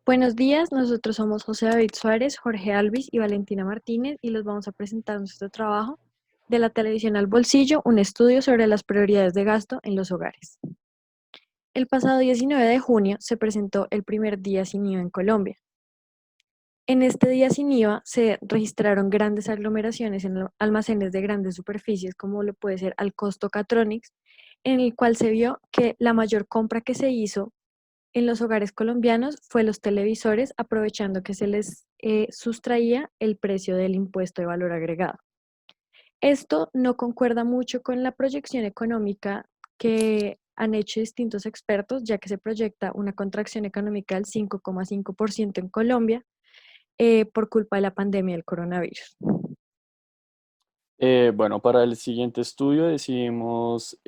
Buenos días, nosotros somos José David Suárez, Jorge Alvis y Valentina Martínez y les vamos a presentar nuestro trabajo de la televisión al bolsillo, un estudio sobre las prioridades de gasto en los hogares. El pasado 19 de junio se presentó el primer día sin IVA en Colombia. En este día sin IVA se registraron grandes aglomeraciones en almacenes de grandes superficies, como lo puede ser Alcosto Catronics, en el cual se vio que la mayor compra que se hizo en los hogares colombianos fue los televisores, aprovechando que se les sustraía el precio del impuesto de valor agregado. Esto no concuerda mucho con la proyección económica que han hecho distintos expertos, ya que se proyecta una contracción económica del 5,5% en Colombia por culpa de la pandemia del coronavirus. Bueno, para el siguiente estudio decidimos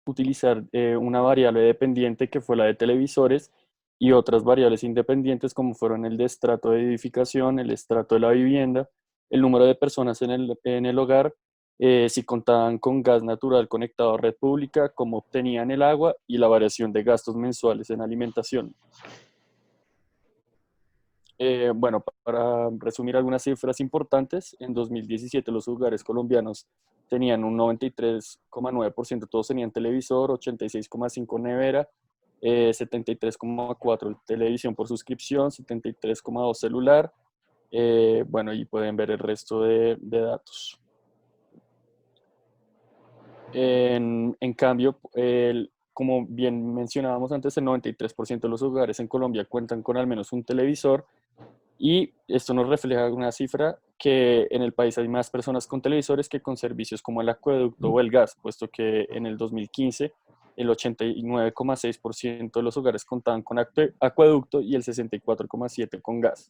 utilizar una variable dependiente que fue la de televisores y otras variables independientes como fueron el de estrato de edificación, el estrato de la vivienda, el número de personas en el hogar, si contaban con gas natural conectado a red pública, cómo obtenían el agua y la variación de gastos mensuales en alimentación. Bueno, para resumir algunas cifras importantes, en 2017 los hogares colombianos tenían un 93,9%, todos tenían televisor, 86,5% nevera, 73,4% televisión por suscripción, 73,2% celular. Bueno, y pueden ver el resto de datos. En cambio, como bien mencionábamos antes, el 93% de los hogares en Colombia cuentan con al menos un televisor. Y esto nos refleja una cifra que en el país hay más personas con televisores que con servicios como el acueducto o el gas, puesto que en el 2015 el 89,6% de los hogares contaban con acueducto y el 64,7% con gas.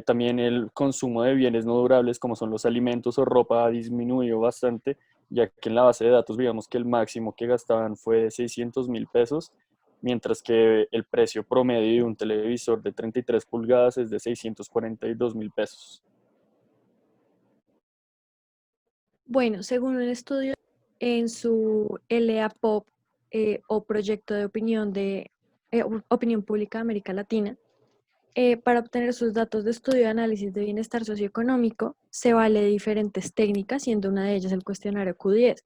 También el consumo de bienes no durables como son los alimentos o ropa ha disminuido bastante, ya que en la base de datos veíamos que el máximo que gastaban fue de 600.000 pesos, mientras que el precio promedio de un televisor de 33 pulgadas es de 642.000 pesos. Bueno, según un estudio en su LA-POP o proyecto de opinión de opinión pública de América Latina, para obtener sus datos de estudio de análisis de bienestar socioeconómico, se vale de diferentes técnicas, siendo una de ellas el cuestionario Q10,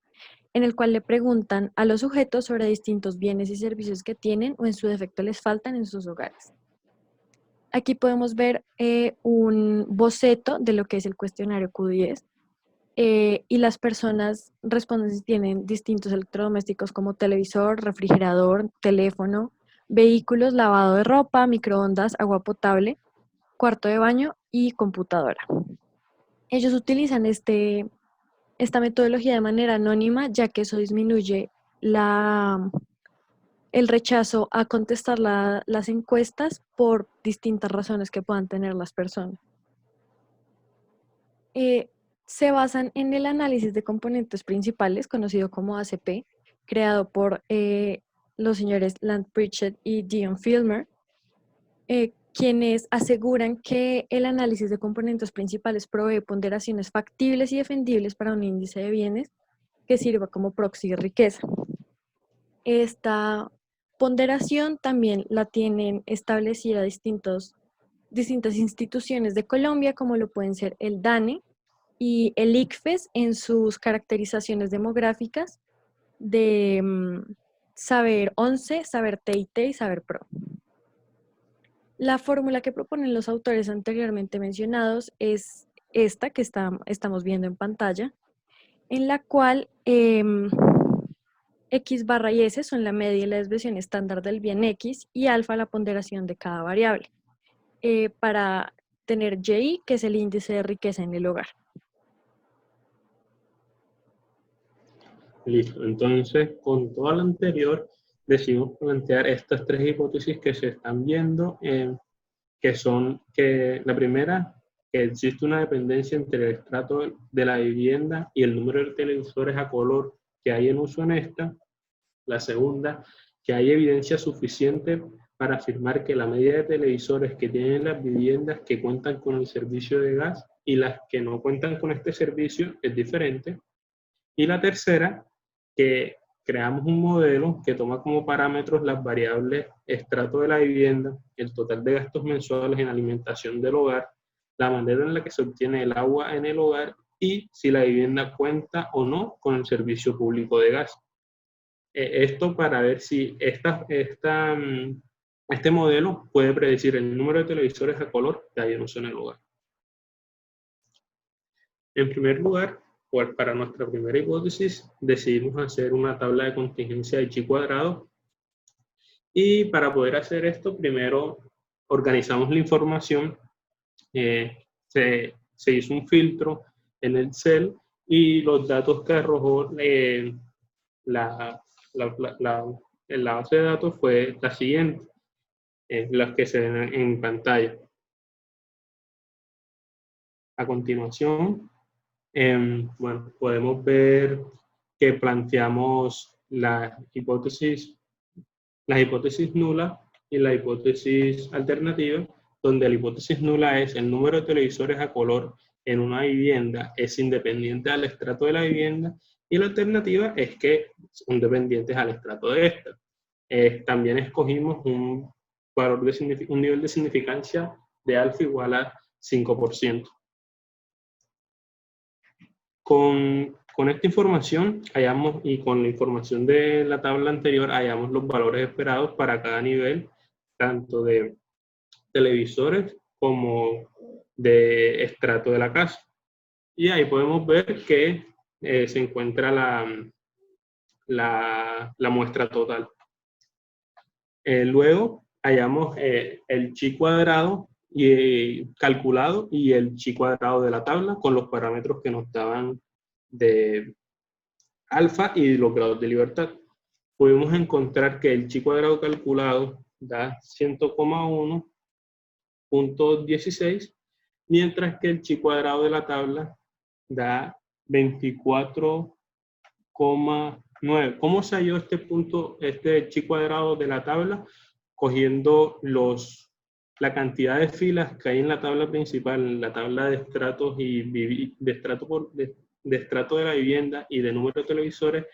en el cual le preguntan a los sujetos sobre distintos bienes y servicios que tienen o en su defecto les faltan en sus hogares. Aquí podemos ver un boceto de lo que es el cuestionario Q10 y las personas responden si tienen distintos electrodomésticos como televisor, refrigerador, teléfono, vehículos, lavado de ropa, microondas, agua potable, cuarto de baño y computadora. Ellos utilizan esta metodología de manera anónima, ya que eso disminuye el rechazo a contestar las encuestas por distintas razones que puedan tener las personas. Se basan en el análisis de componentes principales, conocido como ACP, creado por los señores Land Pritchett y Dion Filmer, quienes aseguran que el análisis de componentes principales provee ponderaciones factibles y defendibles para un índice de bienes que sirva como proxy de riqueza. Esta ponderación también la tienen establecida distintas instituciones de Colombia, como lo pueden ser el DANE y el ICFES en sus caracterizaciones demográficas de Saber 11, Saber TIT y Saber Pro. La fórmula que proponen los autores anteriormente mencionados es esta que estamos viendo en pantalla, en la cual X barra y S son la media y la desviación estándar del bien X y alfa la ponderación de cada variable, para tener Y, que es el índice de riqueza en el hogar. Listo, entonces con todo lo anterior decidimos plantear estas tres hipótesis que se están viendo, que son que la primera, que existe una dependencia entre el estrato de la vivienda y el número de televisores a color que hay en uso en esta. La segunda, que hay evidencia suficiente para afirmar que la media de televisores que tienen las viviendas que cuentan con el servicio de gas y las que no cuentan con este servicio es diferente. Y la tercera, que creamos un modelo que toma como parámetros las variables estrato de la vivienda, el total de gastos mensuales en alimentación del hogar, la manera en la que se obtiene el agua en el hogar y si la vivienda cuenta o no con el servicio público de gas. Esto para ver si este modelo puede predecir el número de televisores a color que hay en uso en el hogar. En primer lugar, pues para nuestra primera hipótesis, decidimos hacer una tabla de contingencia de chi cuadrado. Y para poder hacer esto, primero organizamos la información. Se hizo un filtro en el Excel y los datos que arrojó la base de datos fue la siguiente, las que se ven en pantalla. A continuación, bueno, podemos ver que planteamos las hipótesis nulas y la hipótesis alternativa, donde la hipótesis nula es el número de televisores a color en una vivienda es independiente al estrato de la vivienda, y la alternativa es que son dependientes al estrato de esta. También escogimos un nivel de significancia de alfa igual a 5%. Con esta información y con la información de la tabla anterior hallamos los valores esperados para cada nivel, tanto de televisores como de estrato de la casa. Y ahí podemos ver que se encuentra la muestra total. Luego hallamos el chi cuadrado calculado y el chi cuadrado de la tabla con los parámetros que nos daban de alfa y los grados de libertad. Pudimos encontrar que el chi cuadrado calculado da 100,1.16, mientras que el chi cuadrado de la tabla da 24,9. ¿Cómo se halló este chi cuadrado de la tabla? Cogiendo la cantidad de filas que hay en la tabla principal, en la tabla de estratos de estrato de la vivienda y de número de televisores,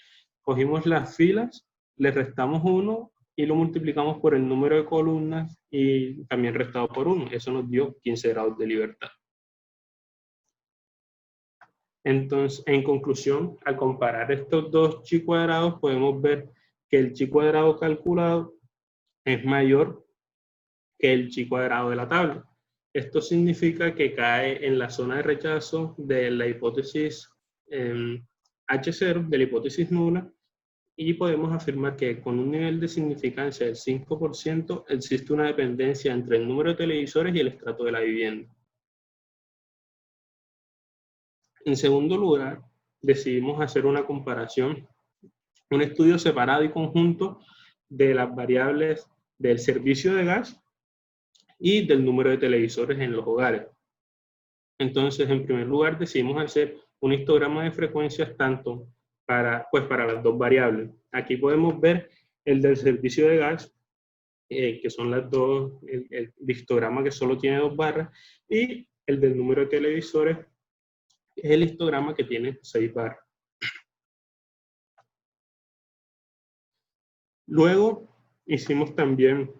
cogimos las filas, le restamos 1 y lo multiplicamos por el número de columnas y también restado por 1. Eso nos dio 15 grados de libertad. Entonces, en conclusión, al comparar estos dos chi cuadrados, podemos ver que el chi cuadrado calculado es mayor que el chi cuadrado de la tabla. Esto significa que cae en la zona de rechazo de la hipótesis H0, de la hipótesis nula, y podemos afirmar que con un nivel de significancia del 5% existe una dependencia entre el número de televisores y el estrato de la vivienda. En segundo lugar, decidimos hacer una comparación, un estudio separado y conjunto de las variables del servicio de gas y del número de televisores en los hogares. Entonces, en primer lugar, decidimos hacer un histograma de frecuencias tanto para las dos variables. Aquí podemos ver el del servicio de gas, que son las dos, el histograma que solo tiene 2 barras, y el del número de televisores, es el histograma que tiene 6 barras. Luego hicimos también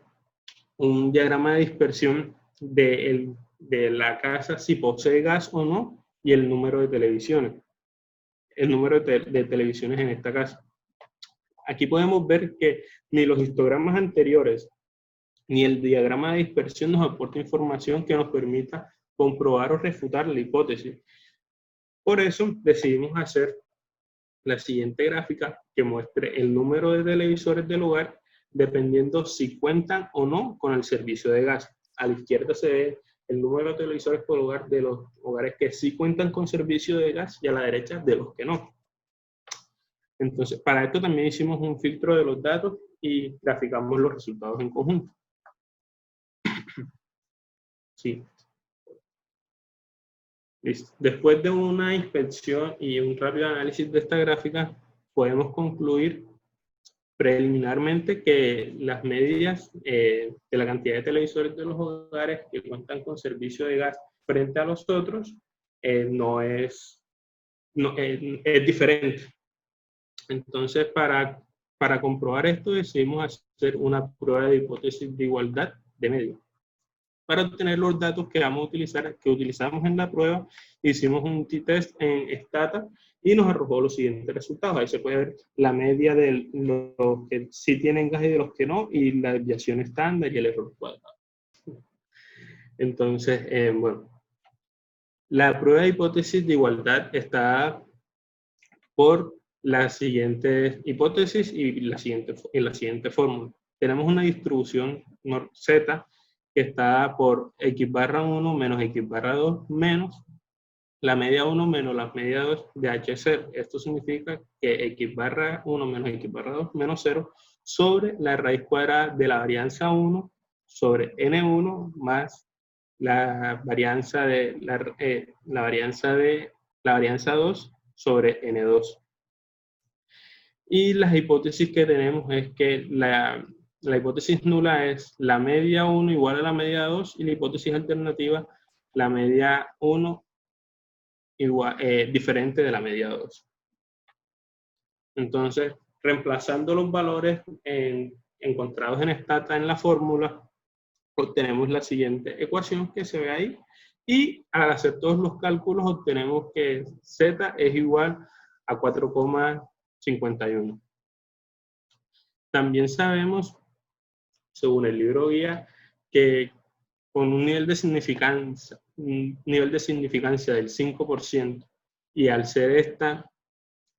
un diagrama de dispersión de la casa, si posee gas o no, y el número de televisiones. El número de televisiones en esta casa. Aquí podemos ver que ni los histogramas anteriores ni el diagrama de dispersión nos aporta información que nos permita comprobar o refutar la hipótesis. Por eso decidimos hacer la siguiente gráfica que muestre el número de televisores del hogar dependiendo si cuentan o no con el servicio de gas. A la izquierda se ve el número de televisores por hogar de los hogares que sí cuentan con servicio de gas y a la derecha de los que no. Entonces, para esto también hicimos un filtro de los datos y graficamos los resultados en conjunto. Sí. Listo. Después de una inspección y un rápido análisis de esta gráfica, podemos concluir preliminarmente que las medidas de la cantidad de televisores de los hogares que cuentan con servicio de gas frente a los otros es diferente. Entonces, para para comprobar esto decidimos hacer una prueba de hipótesis de igualdad de medios. Para obtener los datos que vamos a utilizar, que utilizamos en la prueba, hicimos un t-test en Stata y nos arrojó los siguientes resultados. Ahí se puede ver la media de los que sí tienen gas y de los que no, y la desviación estándar y el error cuadrado. Entonces, bueno, la prueba de hipótesis de igualdad está por la siguiente hipótesis y la siguiente fórmula. Tenemos una distribución Z que está por x barra 1 menos x barra 2 menos la media 1 menos la media 2 de H0. Esto significa que x barra 1 menos x barra 2 menos 0 sobre la raíz cuadrada de la varianza 1 sobre n1 más la varianza de la varianza 2 sobre n2. Y las hipótesis que tenemos es que la hipótesis nula es la media 1 igual a la media 2 y la hipótesis alternativa la media 1 igual, diferente de la media 2. Entonces, reemplazando los valores encontrados en Stata en la fórmula, obtenemos la siguiente ecuación que se ve ahí, y al hacer todos los cálculos obtenemos que Z es igual a 4,51. También sabemos, según el libro guía, que con un nivel de significancia del 5%, y al ser esta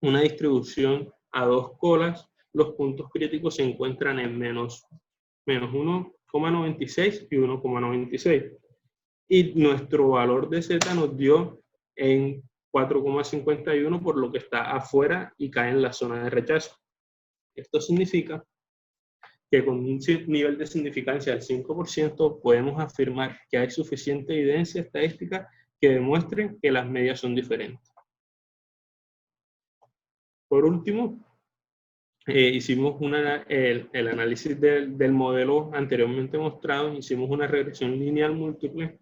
una distribución a dos colas, los puntos críticos se encuentran en menos 1,96 y 1,96. Y nuestro valor de Z nos dio en 4,51, por lo que está afuera y cae en la zona de rechazo. Esto significa que con un nivel de significancia del 5% podemos afirmar que hay suficiente evidencia estadística que demuestre que las medias son diferentes. Por último, hicimos el análisis del modelo anteriormente mostrado, hicimos una regresión lineal múltiple,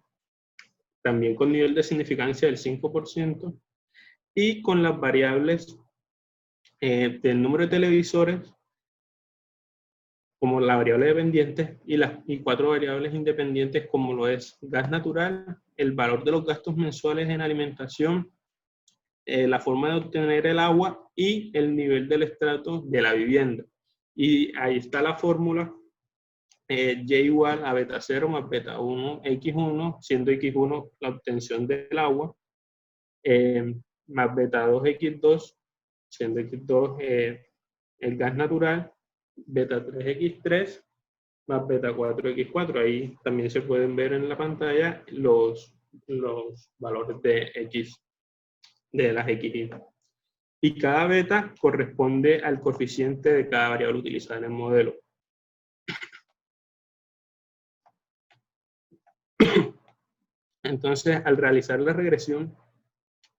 también con nivel de significancia del 5%, y con las variables del número de televisores, como la variable dependiente, y 4 variables independientes, como lo es gas natural, el valor de los gastos mensuales en alimentación, la forma de obtener el agua y el nivel del estrato de la vivienda. Y ahí está la fórmula, Y igual a beta 0 más beta 1 x1, siendo x1 la obtención del agua, más beta 2 x2, siendo x2 el gas natural, beta 3 x3 más beta 4 x4. Ahí también se pueden ver en la pantalla los valores de x, de las x. Y cada beta corresponde al coeficiente de cada variable utilizada en el modelo. Entonces, al realizar la regresión,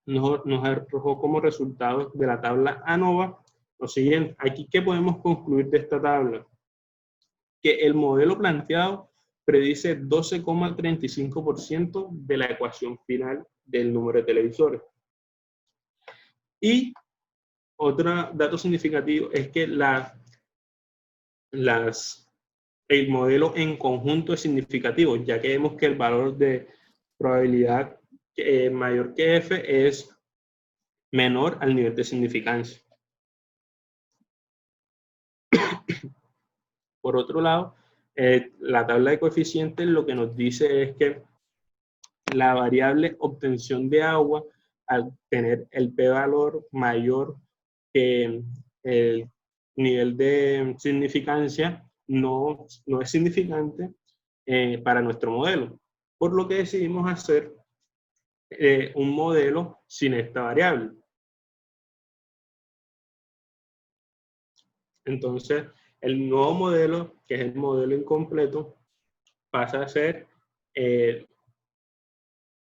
nos arrojó como resultado de la tabla ANOVA lo siguiente. Aquí, ¿qué podemos concluir de esta tabla? Que el modelo planteado predice 12,35% de la ecuación final del número de televisores. Y otro dato significativo es que el modelo en conjunto es significativo, ya que vemos que el valor de probabilidad mayor que F es menor al nivel de significancia. Por otro lado, la tabla de coeficientes lo que nos dice es que la variable obtención de agua, al tener el p-valor mayor que el nivel de significancia, no es significante para nuestro modelo. Por lo que decidimos hacer un modelo sin esta variable. Entonces, el nuevo modelo, que es el modelo incompleto, pasa a ser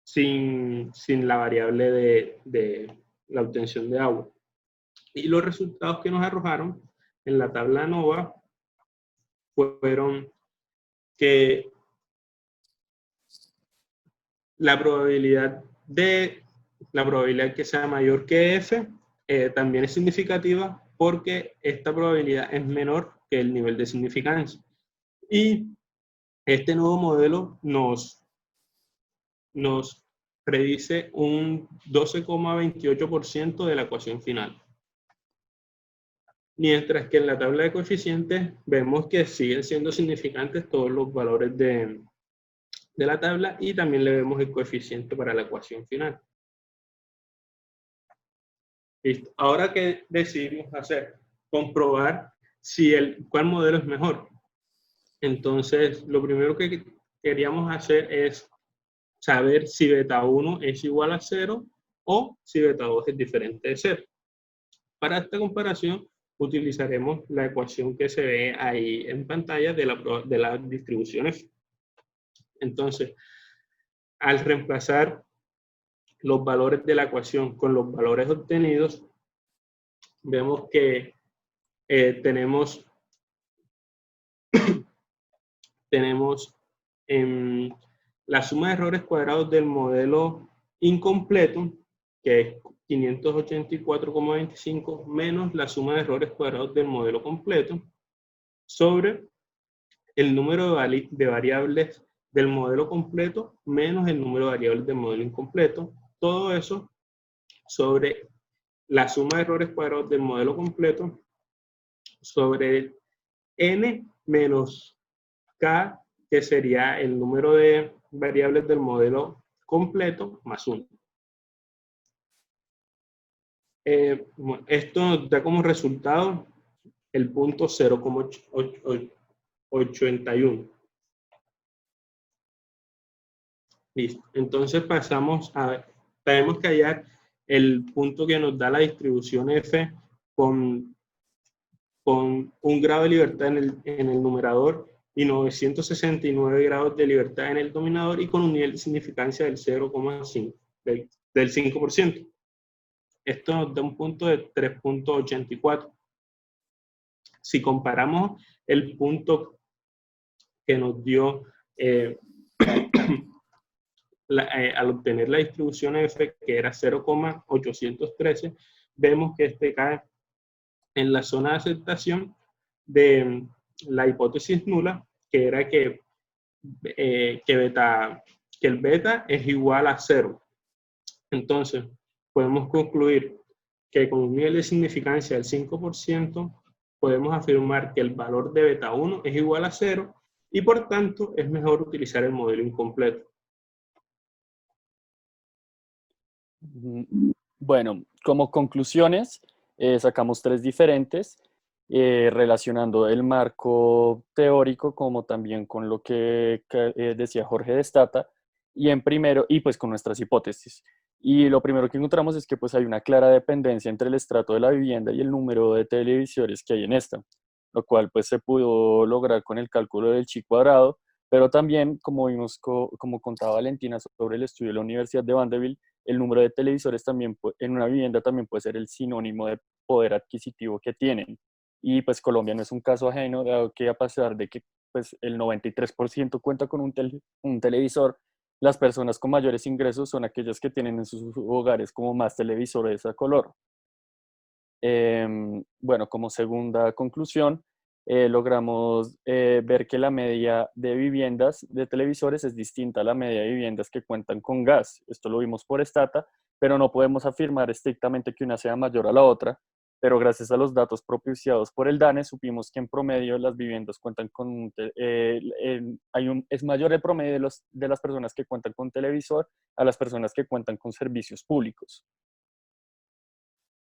sin la variable de la obtención de agua. Y los resultados que nos arrojaron en la tabla ANOVA fueron que la probabilidad que sea mayor que F también es significativa, porque esta probabilidad es menor que el nivel de significancia. Y este nuevo modelo nos predice un 12,28% de la ecuación final. Mientras que en la tabla de coeficientes vemos que siguen siendo significantes todos los valores de la tabla y también le vemos el coeficiente para la ecuación final. Listo. Ahora, ¿qué decidimos hacer? Comprobar cuál modelo es mejor. Entonces, lo primero que queríamos hacer es saber si beta 1 es igual a 0 o si beta 2 es diferente de 0. Para esta comparación, utilizaremos la ecuación que se ve ahí en pantalla de la distribución F. Entonces, al reemplazar los valores de la ecuación con los valores obtenidos, vemos que tenemos la suma de errores cuadrados del modelo incompleto, que es 584,25, menos la suma de errores cuadrados del modelo completo, sobre el número de variables del modelo completo menos el número de variables del modelo incompleto. Todo eso sobre la suma de errores cuadrados del modelo completo sobre n menos k, que sería el número de variables del modelo completo, más 1. Esto nos da como resultado el punto 0,81. Listo. Entonces pasamos tenemos que hallar el punto que nos da la distribución F con un grado de libertad en el numerador y 969 grados de libertad en el denominador y con un nivel de significancia del 0,5, del 5%. Esto nos da un punto de 3,84. Si comparamos el punto que nos dio al obtener la distribución F, que era 0,813, vemos que este cae en la zona de aceptación de la hipótesis nula, que era que el beta es igual a 0. Entonces, podemos concluir que con un nivel de significancia del 5%, podemos afirmar que el valor de beta 1 es igual a 0 y por tanto es mejor utilizar el modelo incompleto. Bueno, como conclusiones, sacamos 3 diferentes, relacionando el marco teórico como también con lo que decía Jorge de Stata, y pues con nuestras hipótesis. Y lo primero que encontramos es que pues hay una clara dependencia entre el estrato de la vivienda y el número de televisores que hay en esta, lo cual pues se pudo lograr con el cálculo del chi cuadrado, pero también, como vimos, como contaba Valentina sobre el estudio de la Universidad de Vanderbilt, el número de televisores también en una vivienda también puede ser el sinónimo de poder adquisitivo que tienen. Y pues Colombia no es un caso ajeno, dado que a pesar de que pues, el 93% cuenta con un televisor, las personas con mayores ingresos son aquellas que tienen en sus hogares como más televisores a color. Bueno, como segunda conclusión, logramos ver que la media de viviendas de televisores es distinta a la media de viviendas que cuentan con gas. Esto lo vimos por Stata, pero no podemos afirmar estrictamente que una sea mayor a la otra, pero gracias a los datos propiciados por el DANE supimos que en promedio las viviendas cuentan con, es mayor el promedio de las personas que cuentan con televisor a las personas que cuentan con servicios públicos.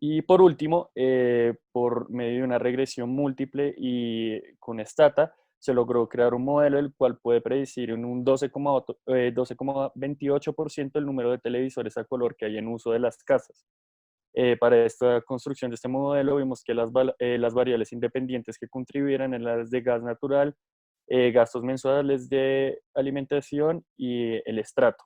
Y por último, por medio de una regresión múltiple y con Stata, se logró crear un modelo el cual puede predecir en un 12,28% el número de televisores a color que hay en uso de las casas. Para esta construcción de este modelo vimos que las variables independientes que contribuyeran en las de gas natural, gastos mensuales de alimentación y el estrato.